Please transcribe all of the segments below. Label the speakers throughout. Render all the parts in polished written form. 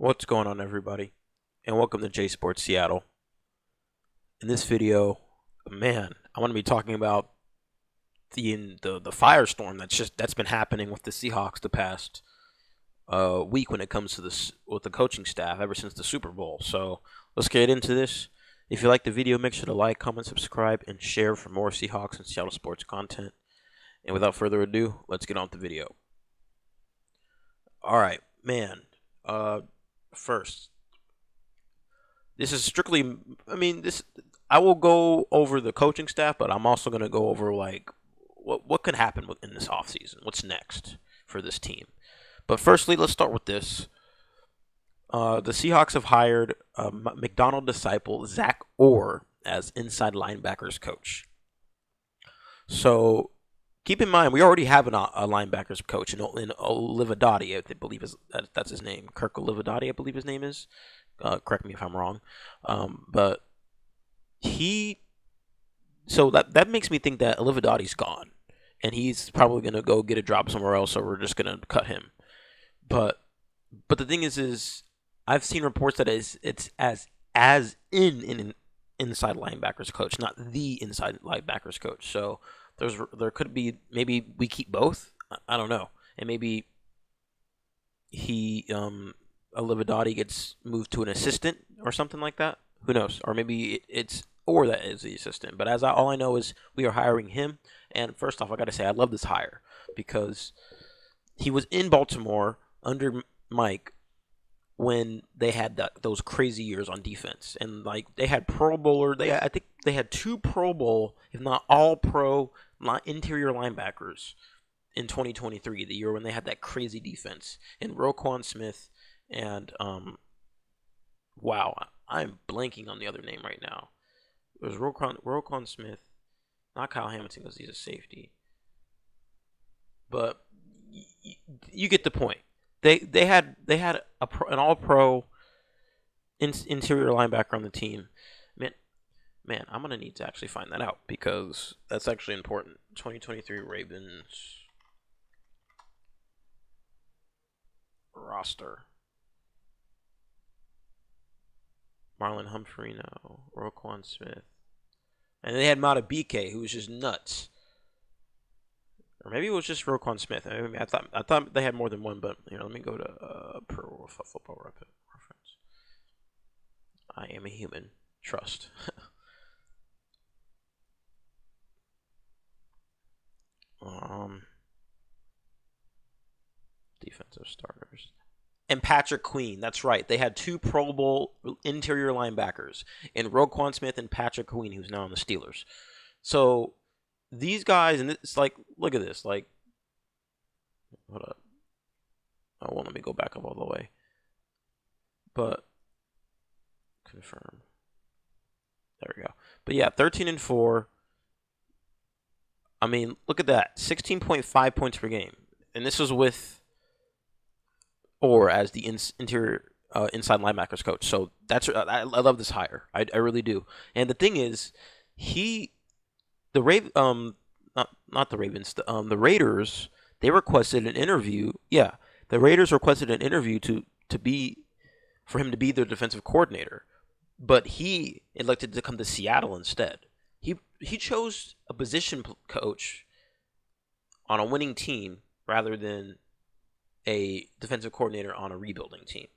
Speaker 1: What's going on, everybody? And welcome to J Sports Seattle. In this video, man, I want to be talking about the firestorm that's been happening with the Seahawks the past week when it comes to this with the coaching staff ever since the Super Bowl. So let's get into this. If you like the video, make sure to like, comment, subscribe, and share for more Seahawks and Seattle sports content. And without further ado, let's get on with the video. All right, man. First, this is strictly. I will go over the coaching staff, but I'm also going to go over like what could happen in this offseason. What's next for this team? But firstly, let's start with this. The Seahawks have hired McDonald disciple Zach Orr as inside linebackers coach. So keep in mind, we already have a linebackers coach in Olivadotti, I believe that's his name. Kirk Olivadotti, I believe his name is. Correct me if I'm wrong. But so that makes me think that Olividotti's gone. And he's probably going to go get a job somewhere else, so we're just going to cut him. But the thing is I've seen reports that it's as in inside linebackers coach, not the inside linebackers coach. So there could be, maybe we keep both. I don't know, and maybe Olivadotti gets moved to an assistant or something like that. Who knows? Or maybe it's or that is the assistant. But all I know is we are hiring him. And first off, I got to say I love this hire because he was in Baltimore under Mike when they had those crazy years on defense, and like they had Pro Bowler. I think they had 2 Pro Bowl, if not all Pro interior linebackers in 2023, the year when they had that crazy defense, and Roquan Smith and wow, I'm blanking on the other name right now. It was Roquan Smith, not Kyle Hamilton because he's a safety, but you get the point. They had an all-pro interior linebacker on the team. Man, I'm gonna need to actually find that out because that's actually important. 2023 Ravens roster: Marlon Humphrey, Roquan Smith, and they had Matabike, who was just nuts. Or maybe it was just Roquan Smith. I thought they had more than one, but let me go to Pro Football Reference. I am a human. Trust. Defensive starters. And Patrick Queen. That's right. They had 2 Pro Bowl interior linebackers in Roquan Smith and Patrick Queen, who's now on the Steelers. So these guys, and it's like, look at this. Like, hold up. Oh, well, let me go back up all the way. But confirm. There we go. But yeah, 13-4. I mean, look at that. 16.5 points per game. And this was with Orr as the interior inside linebackers coach. So I love this hire. I really do. And the thing is, the Raiders, they requested an interview. Yeah, the Raiders requested an interview for him to be their defensive coordinator, but he elected to come to Seattle instead. He chose a position coach on a winning team rather than a defensive coordinator on a rebuilding team.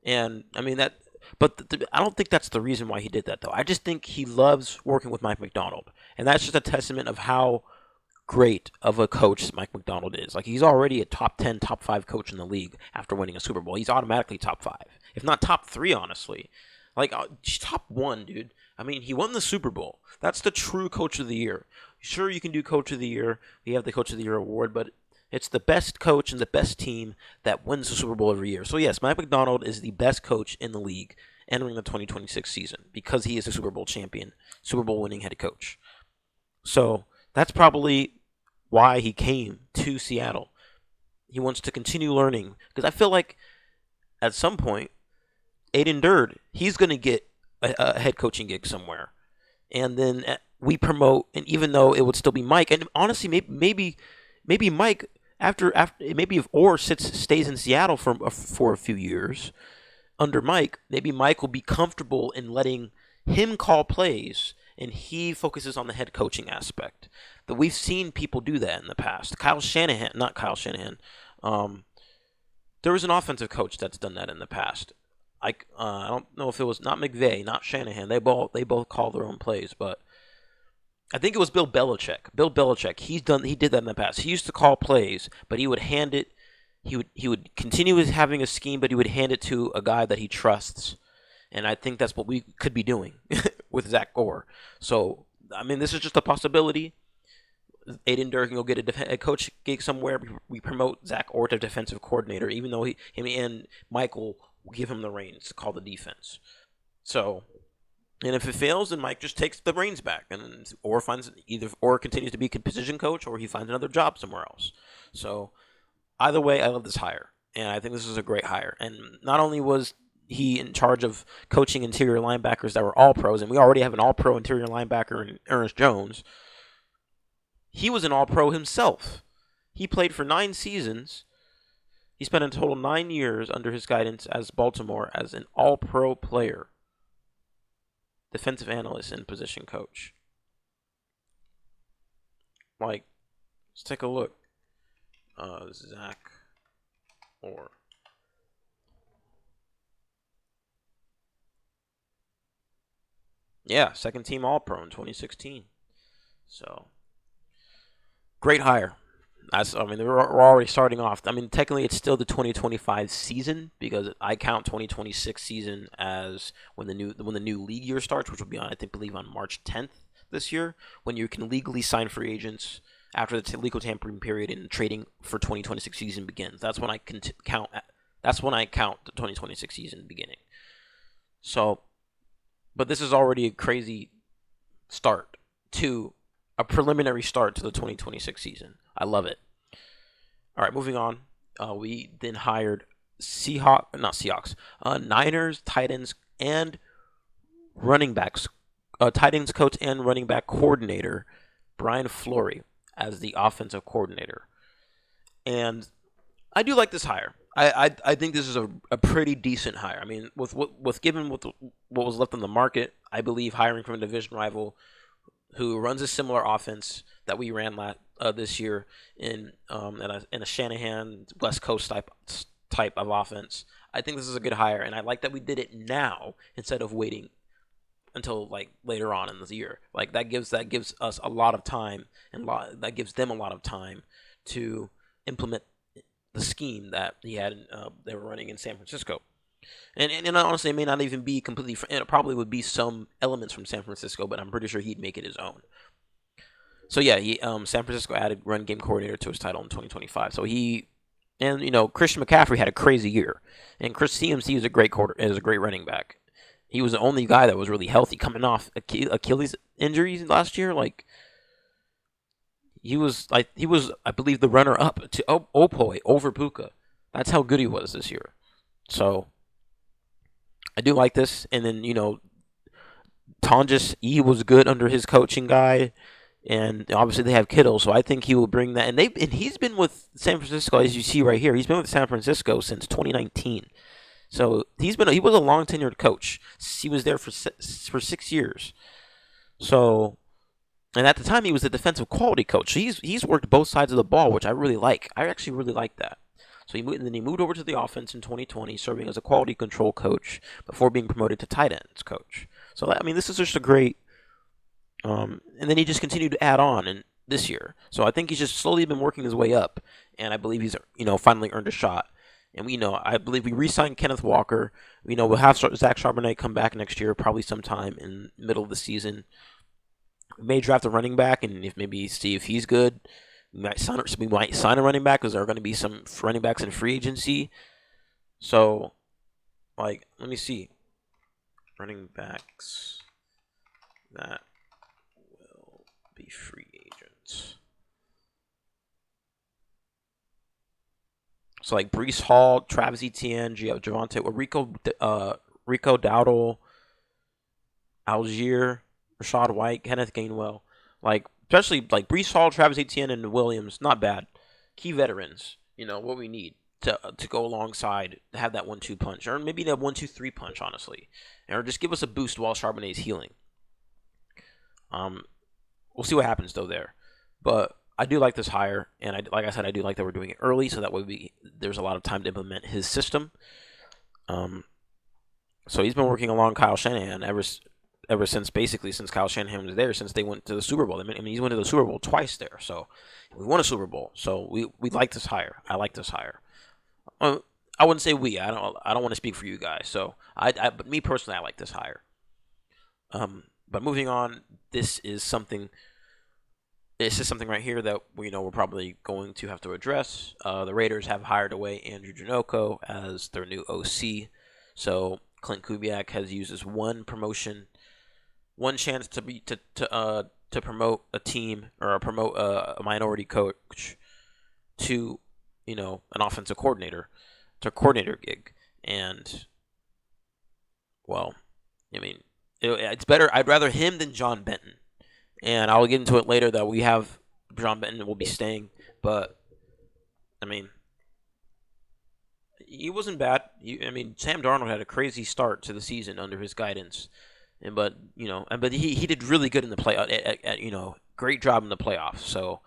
Speaker 1: And I mean that. But I don't think that's the reason why he did that, though. I just think he loves working with Mike McDonald. And that's just a testament of how great of a coach Mike McDonald is. Like, he's already a top 10, top 5 coach in the league after winning a Super Bowl. He's automatically top 5, if not top 3, honestly. Like, top 1, dude. I mean, he won the Super Bowl. That's the true coach of the year. Sure, you can do coach of the year. We have the coach of the year award, but it's the best coach and the best team that wins the Super Bowl every year. So, yes, Mike McDonald is the best coach in the league entering the 2026 season because he is a Super Bowl champion, Super Bowl winning head coach. So, that's probably why he came to Seattle. He wants to continue learning because I feel like at some point, Aiden Durd, he's going to get a head coaching gig somewhere. And then we promote, and even though it would still be Mike, and honestly, maybe Mike After maybe if Orr stays in Seattle for a few years under Mike, maybe Mike will be comfortable in letting him call plays and he focuses on the head coaching aspect. That we've seen people do that in the past. Not Kyle Shanahan. Um, there was an offensive coach that's done that in the past. I don't know if it was not McVay, not Shanahan. They both call their own plays, but I think it was Bill Belichick. Bill Belichick. He did that in the past. He used to call plays, but he would hand it. He would continue with having a scheme, but he would hand it to a guy that he trusts. And I think that's what we could be doing with Zach Orr. So I mean, this is just a possibility. Aiden Durkin will get a coach gig somewhere. We promote Zach Orr to defensive coordinator, even though him and Michael will give him the reins to call the defense. So, and if it fails, then Mike just takes the reins back, and or continues to be a position coach, or he finds another job somewhere else. So, either way, I love this hire, and I think this is a great hire. And not only was he in charge of coaching interior linebackers that were all pros, and we already have an all pro interior linebacker in Ernest Jones. He was an all pro himself. He played for 9 seasons. He spent a total 9 years under his guidance as Baltimore as an all pro player, defensive analyst, and position coach. Like, let's take a look. Zach Orr. Yeah, second team all pro in 2016. So, great hire. We're already starting off. I mean, technically, it's still the 2025 season because I count 2026 season as when the new league year starts, which will be believe on March 10th this year, when you can legally sign free agents after the legal tampering period and trading for 2026 season begins. That's when I count. That's when I count the 2026 season beginning. So, but this is already a crazy start to a preliminary start to the 2026 season. I love it. All right, moving on. We then hired Niners, tight ends, and running backs. Tight ends coach and running back coordinator, Brian Fleury, as the offensive coordinator. And I do like this hire. I think this is a pretty decent hire. I mean, with given what was left on the market, I believe hiring from a division rival who runs a similar offense that we ran this year in a Shanahan West Coast type of offense. I think this is a good hire, and I like that we did it now instead of waiting until like later on in the year. Like that gives us a lot of time, and that gives them a lot of time to implement the scheme that they were running in San Francisco. And honestly, it may not even be completely. It probably would be some elements from San Francisco, but I'm pretty sure he'd make it his own. So yeah, San Francisco added run game coordinator to his title in 2025. So Christian McCaffrey had a crazy year, and Chris CMC is a great running back. He was the only guy that was really healthy coming off Achilles injuries last year. Like he was, I believe, the runner up to Opoi over Puka. That's how good he was this year. So I do like this. And then, Tonjes E was good under his coaching guy. And obviously they have Kittle, so I think he will bring that. And he's been with San Francisco, as you see right here. He's been with San Francisco since 2019. So he was a long tenured coach. He was there for 6 years. So, and at the time he was a defensive quality coach. So he's worked both sides of the ball, which I really like. I actually really like that. So he moved over to the offense in 2020, serving as a quality control coach before being promoted to tight ends coach. So this is just a great. And then he just continued to add on in this year. So I think he's just slowly been working his way up, and I believe he's finally earned a shot. And I believe we re-signed Kenneth Walker. We'll have Zach Charbonnet come back next year, probably sometime in the middle of the season. We may draft a running back, and see if he's good. We might sign a running back because there are going to be some running backs in free agency. So, let me see. Running backs that will be free agents. So, Breece Hall, Travis Etienne, Javonte, Rico Dowdle, Algier, Rashad White, Kenneth Gainwell. Especially Breece Hall, Travis Etienne, and Williams, not bad. key veterans. What we need to go alongside, to have that 1-2 punch, or maybe that 1-2-3 punch, honestly, or just give us a boost while Charbonnet's healing. We'll see what happens though there, but I do like this hire, and like I said, I do like that we're doing it early, so that way there's a lot of time to implement his system. So he's been working along Kyle Shanahan ever since Kyle Shanahan was there, since they went to the Super Bowl. I mean, he's went to the Super Bowl twice there, so we won a Super Bowl. So we like this hire. I like this hire. I wouldn't say we. I don't want to speak for you guys. So but me personally, I like this hire. But moving on, this is something right here that we're probably going to have to address. The Raiders have hired away Andrew Janocko as their new OC. So Clint Kubiak has used his one chance to promote a team, or promote a minority coach to an offensive coordinator, to a coordinator gig. And well, I mean, it's better. I'd rather him than John Benton. And I'll get into it later that we have John Benton will be staying, but I mean, he wasn't bad. Sam Darnold had a crazy start to the season under his guidance, but he did really good in the play. Great job in the playoffs. So,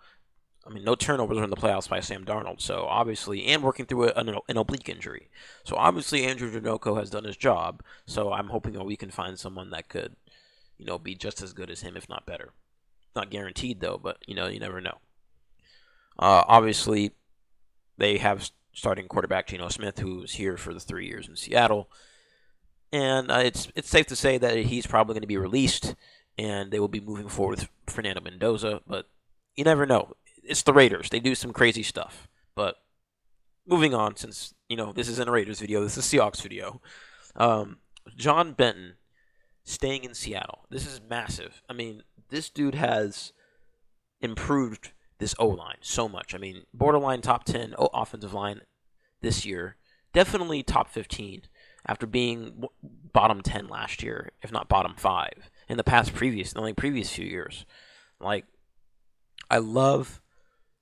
Speaker 1: no turnovers in the playoffs by Sam Darnold. So obviously, and working through an oblique injury. So obviously, Andrew Janocko has done his job. So I'm hoping that we can find someone that could, be just as good as him, if not better. Not guaranteed though, but you never know. Obviously, they have starting quarterback Geno Smith, who's here for the 3 years in Seattle, and it's safe to say that he's probably going to be released, and they will be moving forward with Fernando Mendoza. But you never know. It's the Raiders; they do some crazy stuff. But moving on, since this isn't a Raiders video, this is a Seahawks video. John Benton staying in Seattle. This is massive. This dude has improved this O-line so much. Borderline top 10 offensive line this year. Definitely top 15 after being bottom 10 last year, if not bottom 5 in the previous few years. I love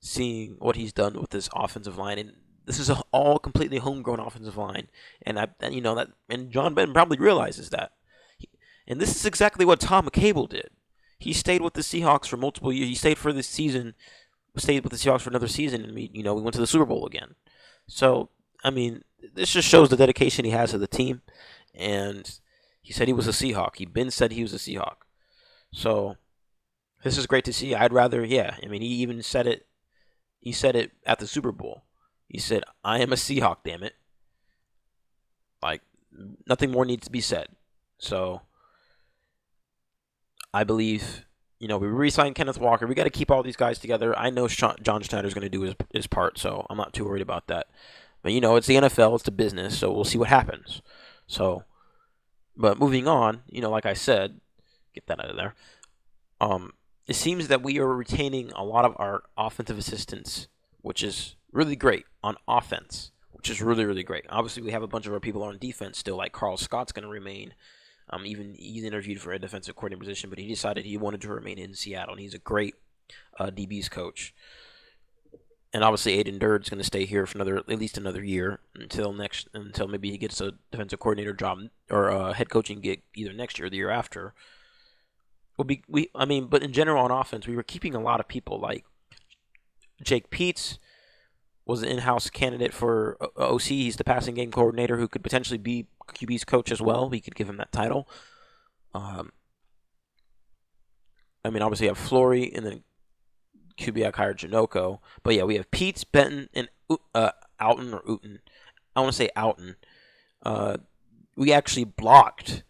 Speaker 1: seeing what he's done with this offensive line, and this is all completely homegrown offensive line, and John Benton probably realizes that. And this is exactly what Tom McCable did. He stayed with the Seahawks for multiple years. He stayed with the Seahawks for another season, and we went to the Super Bowl again. So, this just shows the dedication he has to the team. And he said he was a Seahawk. He said he was a Seahawk. So, this is great to see. I'd rather, he even said it. He said it at the Super Bowl. He said, "I am a Seahawk, damn it." Nothing more needs to be said. So, I believe, we re-signed Kenneth Walker. We got to keep all these guys together. I know John Schneider's going to do his part, so I'm not too worried about that. But, it's the NFL, it's the business, so we'll see what happens. So, but moving on, like I said, get that out of there. It seems that we are retaining a lot of our offensive assistants, which is really great on offense, which is really, really great. Obviously, we have a bunch of our people on defense still, like Carl Scott's going to remain. Even he's interviewed for a defensive coordinator position, but he decided he wanted to remain in Seattle, and he's a great DBs coach. And obviously, Aiden Durd's going to stay here for at least another year until maybe he gets a defensive coordinator job or a head coaching gig either next year or the year after. But in general on offense, we were keeping a lot of people. Like Jake Peets was an in-house candidate for OC. He's the passing game coordinator who could potentially be QB's coach as well. We could give him that title. Obviously you have Flory, and then Kubiak hired Janocko. But yeah, we have Peets, Benton, and Outen or Uten. I want to say Outen. We actually blocked.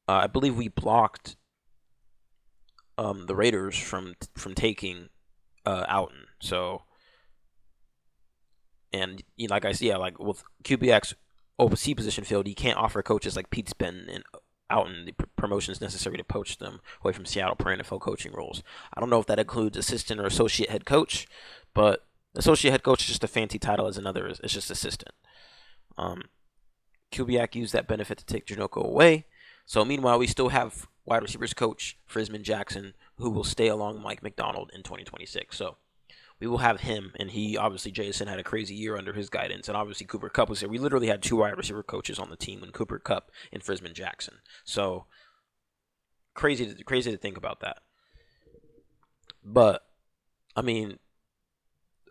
Speaker 1: I believe we blocked the Raiders from taking Outen. So. And like I see, with Kubiak's OC position filled, you can't offer coaches like Pete Benton and Outen the promotions necessary to poach them away from Seattle per NFL coaching roles. I don't know if that includes assistant or associate head coach, but associate head coach is just a fancy title as another. It's just assistant. Kubiak used that benefit to take Janocko away. So meanwhile, we still have wide receivers coach Frisman Jackson, who will stay along Mike McDonald in 2026. So we will have him, and he obviously Jason had a crazy year under his guidance, and obviously Cooper Kupp was there. We literally had 2 wide receiver coaches on the team, when Cooper Kupp and Frisman Jackson. So crazy to think about that. But I mean,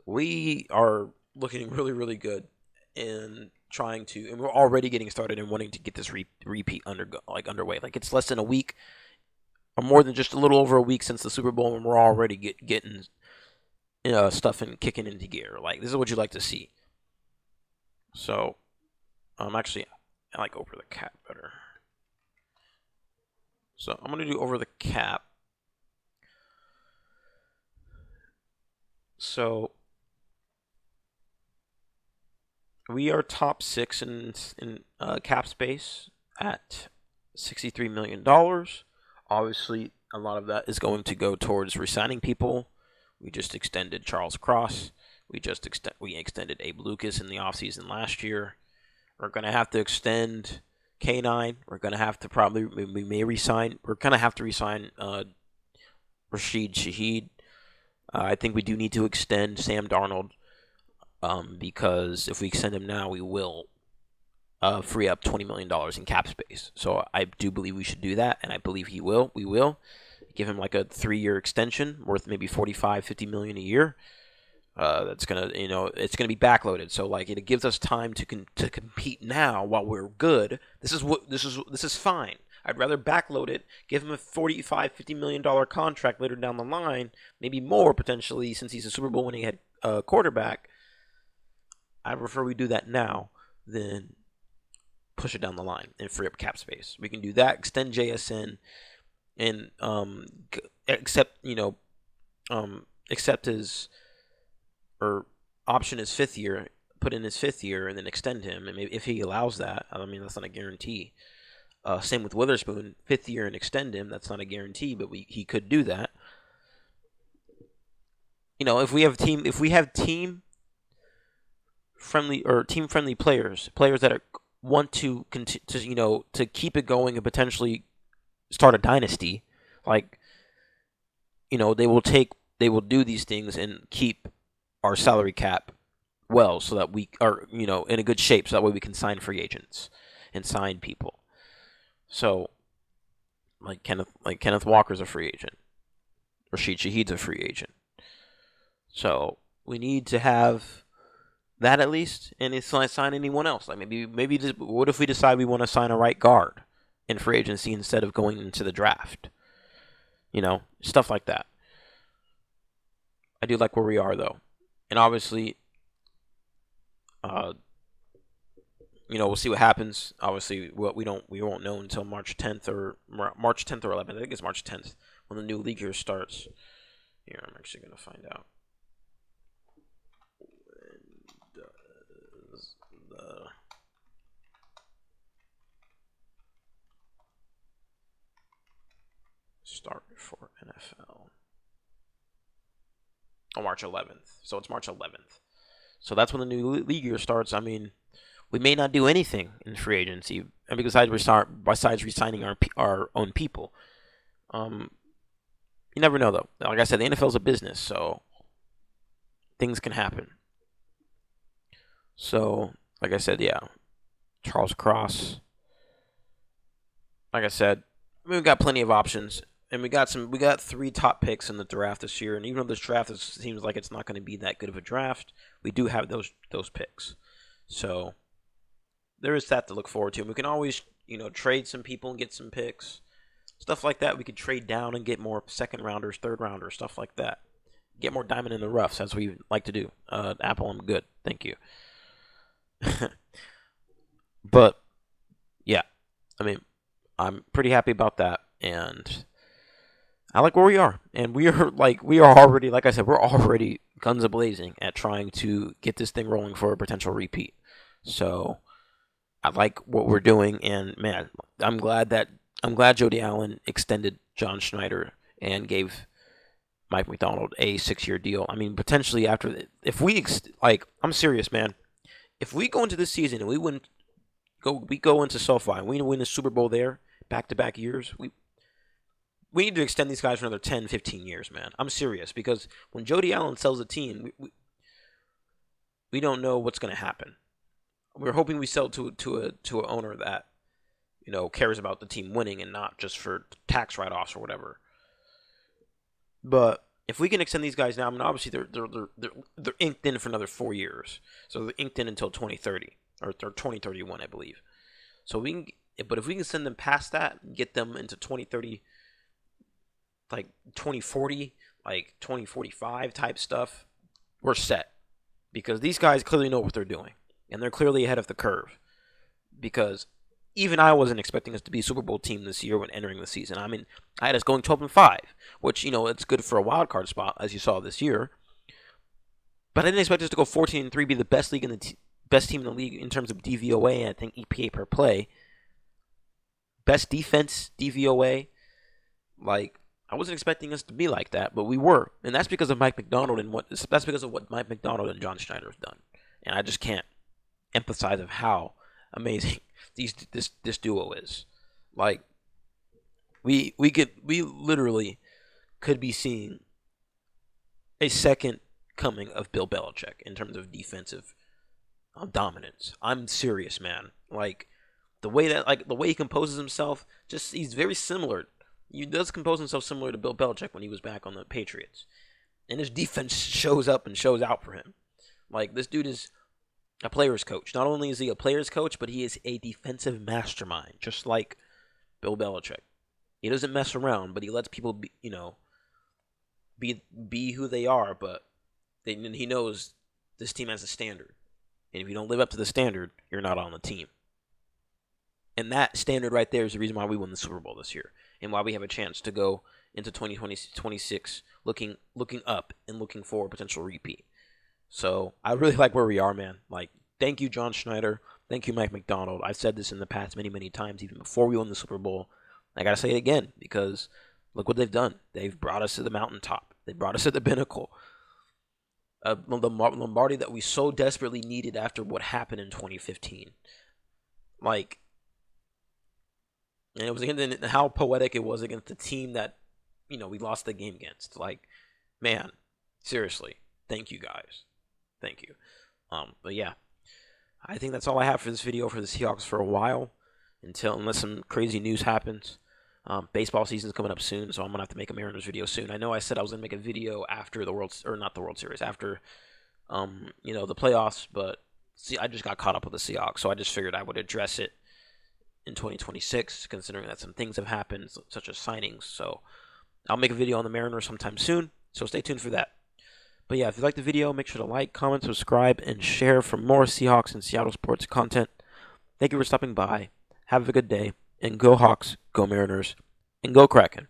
Speaker 1: we are looking really, really good in trying to, and we're already getting started and wanting to get this repeat underway. Like, it's less than a week, or more than just a little over a week since the Super Bowl, and we're already getting stuff and kicking into gear. Like, this is what you like to see. So, actually, I like over the cap better. So I'm gonna do over the cap. So we are top 6 in cap space at $63 million. Obviously, a lot of that is going to go towards re-signing people. We just extended Charles Cross. We extended Abe Lucas in the offseason last year. We're going to have to extend K9. We're going to have to we may resign. We're going to have to resign Rashid Shaheed. I think we do need to extend Sam Darnold, because if we extend him now, we will free up $20 million in cap space. So I do believe we should do that, and I believe we will give him like a 3-year extension worth maybe $45-50 million a year. That's gonna, it's gonna be backloaded. So like, it gives us time to compete now while we're good. This is fine. I'd rather backload it, give him a $45-50 million contract later down the line, maybe more potentially, since he's a Super Bowl winning head quarterback. I prefer we do that now than push it down the line and free up cap space. We can do that, extend JSN, and accept his, or option his 5th year, put in his 5th year, and then extend him. And maybe if he allows that, I mean, that's not a guarantee. Same with Witherspoon, 5th year and extend him. That's not a guarantee, but he could do that. If we have team friendly or team friendly players that want to to keep it going and potentially start a dynasty, like, they will do these things and keep our salary cap well, so that we are in a good shape, so that way we can sign free agents and sign people. So, like Kenneth Walker's a free agent. Rashid Shaheed's a free agent. So we need to have that at least, and it's not sign anyone else. Like maybe what if we decide we want to sign a right guard in free agency instead of going into the draft? Stuff like that. I do like where we are though, and obviously, we'll see what happens. Obviously, we won't know until March 10th or 11th. I think it's March 10th when the new league year starts. Here, I'm actually gonna find out. When does the start for NFL? Oh, March 11th. So it's March 11th. So that's when the new league year starts. I mean, we may not do anything in free agency, and besides re-signing our own people. You never know though. Like I said, the NFL is a business, so things can happen. So, like I said, yeah, Charles Cross. Like I said, we've got plenty of options, and we got 3 top picks in the draft this year. And even though this draft seems like it's not going to be that good of a draft, we do have those picks. So there is that to look forward to. And we can always, trade some people and get some picks. Stuff like that. We could trade down and get more 2nd rounders, 3rd rounders, stuff like that. Get more diamond in the roughs, as we like to do. Apple, I'm good. Thank you. But, yeah. I mean, I'm pretty happy about that. And I like where we are. And we are already, like I said, we're already guns a-blazing at trying to get this thing rolling for a potential repeat. So I like what we're doing, and man, I'm glad Jody Allen extended John Schneider and gave Mike McDonald a 6-year deal. I mean, potentially after, I'm serious, man. If we go into this season and we go into SoFi and we win the Super Bowl there, back-to-back years, we need to extend these guys for another 10, 15 years, man. I'm serious, because when Jody Allen sells a team, we don't know what's going to happen. We're hoping we sell to an owner that, cares about the team winning and not just for tax write-offs or whatever. But if we can extend these guys now, I mean, obviously they're inked in for another 4 years, so they're inked in until 2030 or 2031, I believe. So but if we can send them past that, get them into 2030, like 2040, like 2045 type stuff, we're set. Because these guys clearly know what they're doing, and they're clearly ahead of the curve. Because even I wasn't expecting us to be a Super Bowl team this year when entering the season. I mean, I had us going 12-5, which, it's good for a wild card spot, as you saw this year. But I didn't expect us to go 14-3, be the best best team in the league in terms of DVOA, and I think EPA per play. Best defense DVOA. Like, I wasn't expecting us to be like that, but we were, and that's because of Mike Macdonald and what Mike Macdonald and John Schneider have done. And I just can't emphasize of how amazing this duo is. Like, we literally could be seeing a second coming of Bill Belichick in terms of defensive dominance. I'm serious, man. Like, the way he composes himself, he's very similar. He does compose himself similar to Bill Belichick when he was back on the Patriots. And his defense shows up and shows out for him. Like, this dude is a player's coach. Not only is he a player's coach, but he is a defensive mastermind, just like Bill Belichick. He doesn't mess around, but he lets people be who they are, but he knows this team has a standard. And if you don't live up to the standard, you're not on the team. And that standard right there is the reason why we won the Super Bowl this year, and why we have a chance to go into 2026 looking up and looking for a potential repeat. So I really like where we are, man. Like, thank you, John Schneider. Thank you, Mike Macdonald. I've said this in the past many, many times, even before we won the Super Bowl. I got to say it again, because look what they've done. They've brought us to the mountaintop. They brought us to the pinnacle. Lombardi that we so desperately needed after what happened in 2015. Like, and it was again how poetic it was against the team that, we lost the game against. Like, man, seriously, thank you guys. Thank you. But yeah, I think that's all I have for this video for the Seahawks for a while, unless some crazy news happens. Baseball season's coming up soon, so I'm gonna have to make a Mariners video soon. I know I said I was gonna make a video after not the World Series, after the playoffs, but see, I just got caught up with the Seahawks, so I just figured I would address it in 2026, considering that some things have happened, such as signings. So I'll make a video on the Mariners sometime soon, so stay tuned for that. But yeah, if you like the video, make sure to like, comment, subscribe, and share for more Seahawks and Seattle sports content. Thank you for stopping by. Have a good day, and go Hawks, go Mariners, and go Kraken.